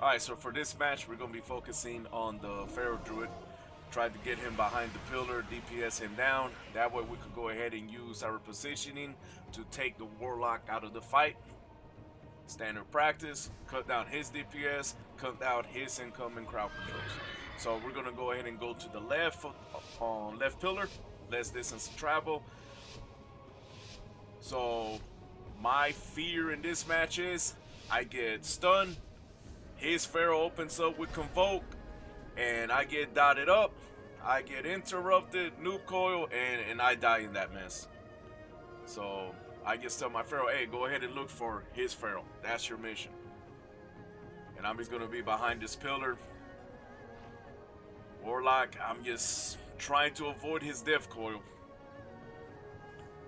Alright, so for this match, we're going to be focusing on the Pharaoh Druid. Tried to get him behind the pillar, DPS him down. That way we could go ahead and use our positioning to take the Warlock out of the fight. Standard practice, cut down his DPS, cut down his incoming crowd controls. So we're going to go ahead and go to the left pillar, less distance to travel. So my fear in this match is I get stunned. His Pharaoh opens up with Convoke, and I get dotted up. I get interrupted, noob coil, and I die in that mess. So I just tell my Pharaoh, hey, go ahead and look for his Pharaoh. That's your mission. And I'm just going to be behind this pillar. Warlock, I'm just trying to avoid his death coil.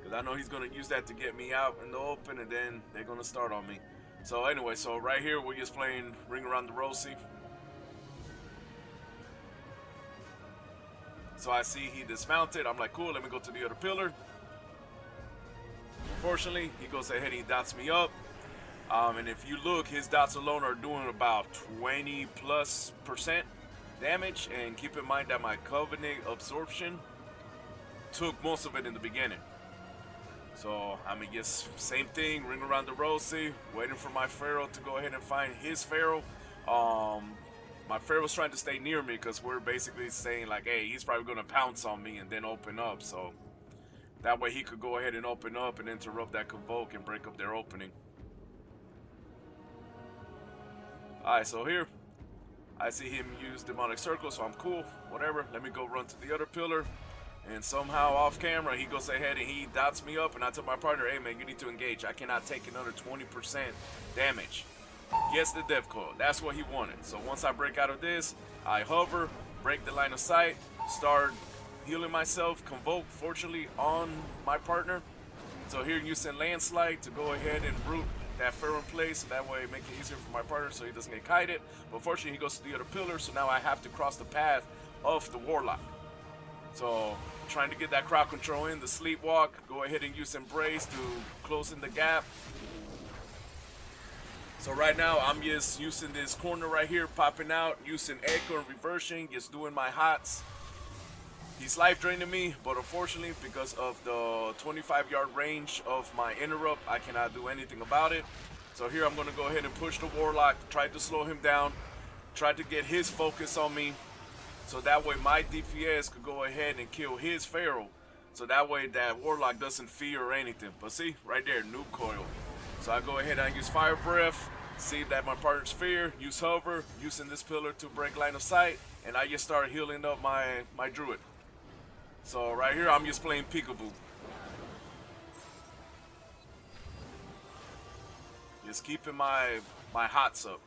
Because I know he's going to use that to get me out in the open, and then they're going to start on me. So anyway, so right here we're just playing Ring Around the Rosie. So I see he dismounted. I'm like, cool, let me go to the other pillar. Unfortunately, he goes ahead and he dots me up. And if you look, his dots alone are doing about 20+% damage. And keep in mind that my Covenant absorption took most of it in the beginning. So, I mean, just same thing, Ring Around the Rosie, waiting for my Pharaoh to go ahead and find his Pharaoh. My Pharaoh's trying to stay near me because we're basically saying like, hey, he's probably going to pounce on me and then open up. So, that way he could go ahead and open up and interrupt that Convoke and break up their opening. Alright, so here, I see him use Demonic Circle, so I'm cool, whatever. Let me go run to the other pillar. And somehow off camera, he goes ahead and he dots me up, and I tell my partner, hey man, you need to engage. I cannot take another 20% damage. Gets the death coil. That's what he wanted. So once I break out of this, I hover, break the line of sight, start healing myself, Convoke, fortunately, on my partner. So here using Landslide to go ahead and root that Pharaoh in place, so that way make it easier for my partner so he doesn't get kited. But fortunately, he goes to the other pillar, so now I have to cross the path of the Warlock. So, trying to get that crowd control in, the sleepwalk, go ahead and use Embrace to close in the gap. So right now, I'm just using this corner right here, popping out, using Echo and reversing, just doing my hots. He's life draining me, but unfortunately, because of the 25-yard range of my interrupt, I cannot do anything about it. So here I'm going to go ahead and push the Warlock, try to slow him down, try to get his focus on me. So that way my DPS could go ahead and kill his Pharaoh. So that way that Warlock doesn't fear or anything. But see, right there, noob coil. So I go ahead and use Fire Breath, see that my partner's fear, use Hover, using this pillar to break line of sight, and I just start healing up my Druid. So right here, I'm just playing peekaboo. Just keeping my hots up.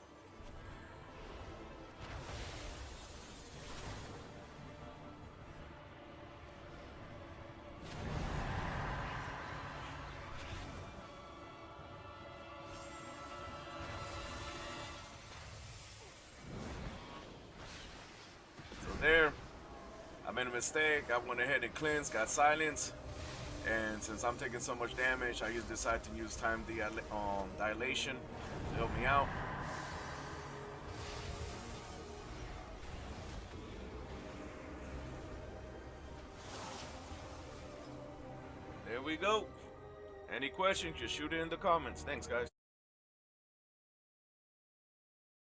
There, I made a mistake. I went ahead and cleansed, got silence, and since I'm taking so much damage, I just decided to use time dilation to help me out. There we go. Any questions, just shoot it in the comments. Thanks, guys.